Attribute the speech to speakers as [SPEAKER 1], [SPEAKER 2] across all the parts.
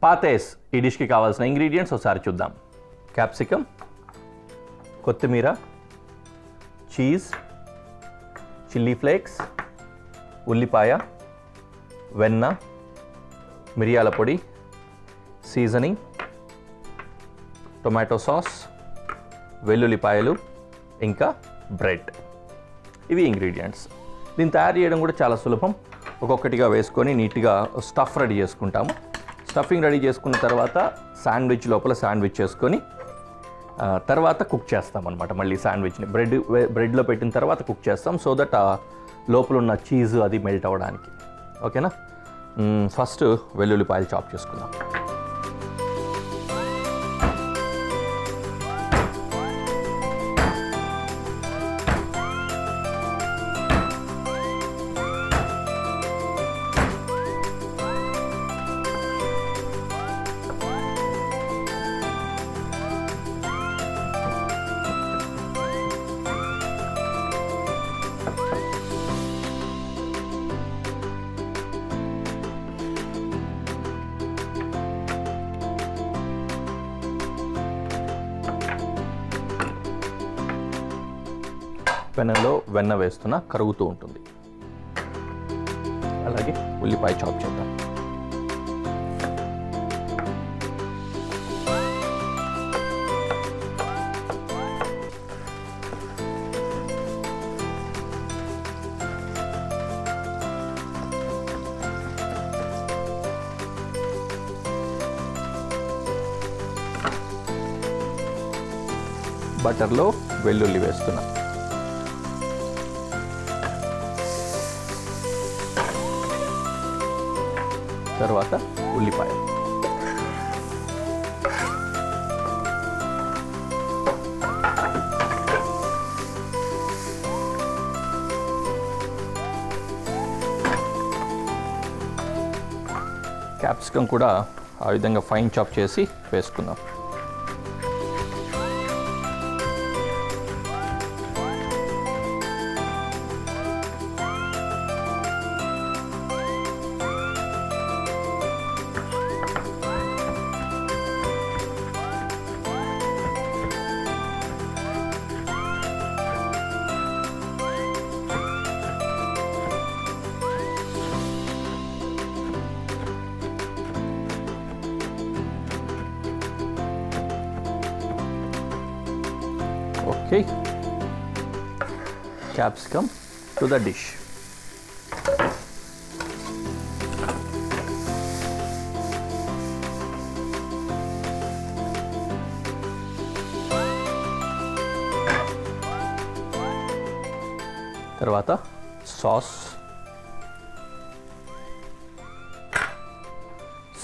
[SPEAKER 1] పాతేస్ ఈ డిష్కి కావాల్సిన ఇంగ్రీడియంట్స్ ఒకసారి చూద్దాం. క్యాప్సికమ్, కొత్తిమీర, చీజ్, చిల్లీ ఫ్లేక్స్, ఉల్లిపాయ, వెన్న, మిరియాల పొడి, సీజనింగ్, టొమాటో సాస్, వెల్లుల్లిపాయలు, ఇంకా బ్రెడ్. ఇవి ఇంగ్రీడియంట్స్. దీన్ని తయారు చేయడం కూడా చాలా సులభం. ఒక్కొక్కటిగా వేసుకొని నీట్గా స్టఫ్ రెడీ చేసుకుంటాము. స్టఫింగ్ రెడీ చేసుకున్న తర్వాత శాండ్విచ్ లోపల శాండ్విచ్ చేసుకొని తర్వాత కుక్ చేస్తాం అనమాట. మళ్ళీ శాండ్విచ్ని బ్రెడ్లో పెట్టిన తర్వాత కుక్ చేస్తాం, సో దట్ లోపల ఉన్న చీజ్ అది మెల్ట్ అవ్వడానికి. ఓకేనా? ఫస్ట్ వెల్లుల్లిపాయలు చాప్ చేసుకుందాం. పెనంలో వెన్న వేస్తున్నా కరుగుతూ ఉంటుంది. అలాగే ఉల్లిపాయ చాప్ చేద్దాం. బటర్లో వెల్లుల్లి వేస్తున్నా. తర్వాత ఉల్లిపాయ, క్యాప్సికమ్ కూడా ఆ విధంగా ఫైన్ చాప్ చేసి వేసుకుందాం. Okay, capsicum to the dish. తర్వాత సాస్,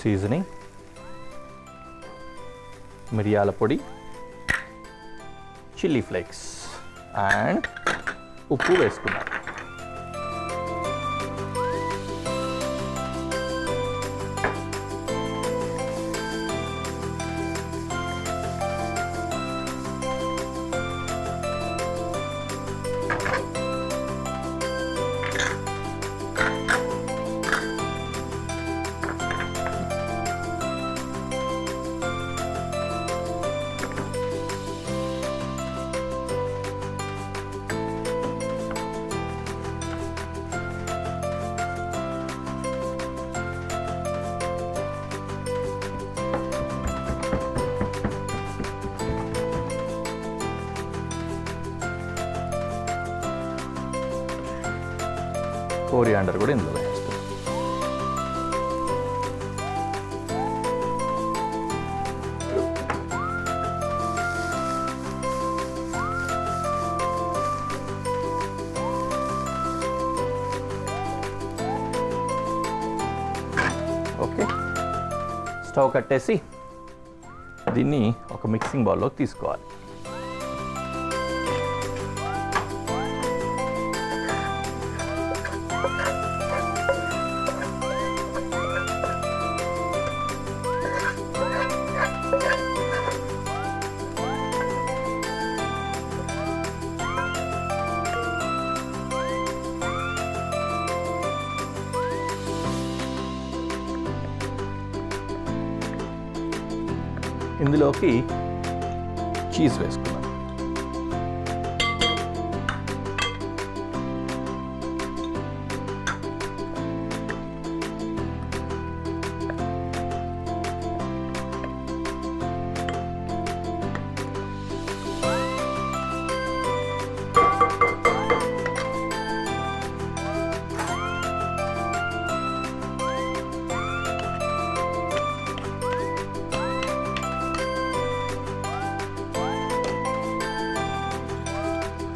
[SPEAKER 1] సీజనింగ్, మిరియాల పొడి, చిల్లీ ఫ్లేక్స్ అండ్ ఉప్పు వేసుకున్నాం. కోరియాండర్ కూడా ఇందులో వేస్తాం. ఓకే, స్టవ్ కట్టేసి దీన్ని ఒక మిక్సింగ్ బౌల్లోకి తీసుకోవాలి. ఇందులోకి చీజ్ వేసుకున్నాం.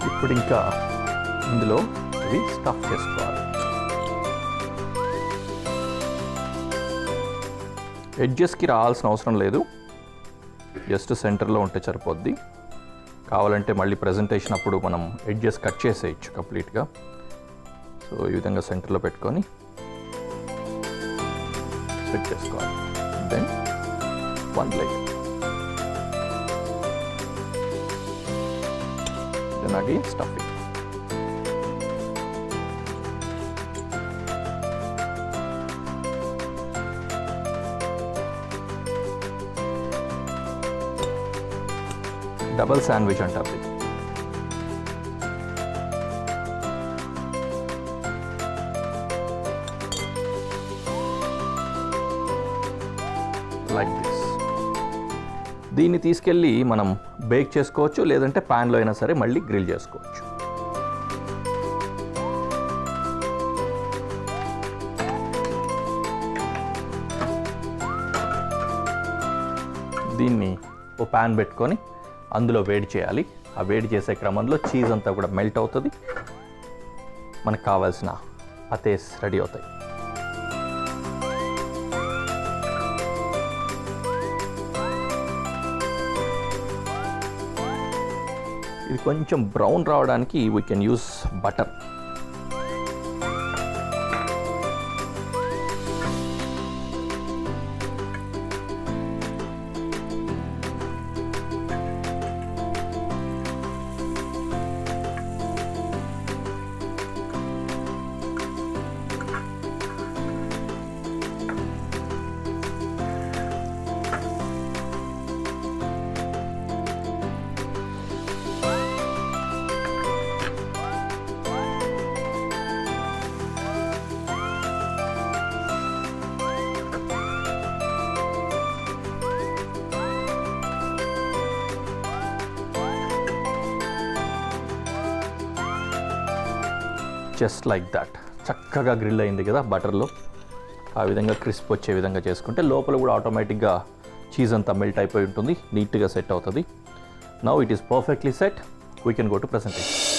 [SPEAKER 1] ఇప్పుడు ఇంకా ఇందులో ఇది స్టఫ్ చేసుకోవాలి. ఎడ్జెస్కి రావాల్సిన అవసరం లేదు, జస్ట్ సెంటర్లో ఉంటే సరిపోద్ది. కావాలంటే మళ్ళీ ప్రజెంటేషన్ అప్పుడు మనం ఎడ్జెస్ కట్ చేసేయచ్చు కంప్లీట్గా. సో ఈ విధంగా సెంటర్లో పెట్టుకొని సెట్ చేసుకోవాలి. Then 1 layer, then again stuffing. Double sandwich అంటారు ఇది. Like this. దీన్ని తీసుకెళ్ళి మనం బేక్ చేసుకోవచ్చు, లేదంటే ప్యాన్లో అయినా సరే మళ్ళీ గ్రిల్ చేసుకోవచ్చు. దీన్ని ఓ ప్యాన్ పెట్టుకొని అందులో వేడి చేయాలి. ఆ వేడి చేసే క్రమంలో చీజ్ అంతా కూడా మెల్ట్ అవుతుంది, మనకు కావాల్సిన పతేస్ రెడీ అవుతాయి. ఇది కొంచెం బ్రౌన్ రావడానికి we can use butter. Just like that. చక్కగా గ్రిల్ అయింది కదా బటర్లో. ఆ విధంగా క్రిస్ప్ వచ్చే విధంగా చేసుకుంటే లోపల కూడా ఆటోమేటిక్గా చీజ్ అంతా మెల్ట్ అయిపోయి ఉంటుంది, నీట్గా సెట్ అవుతుంది. Now it is perfectly set. We can go to presentation.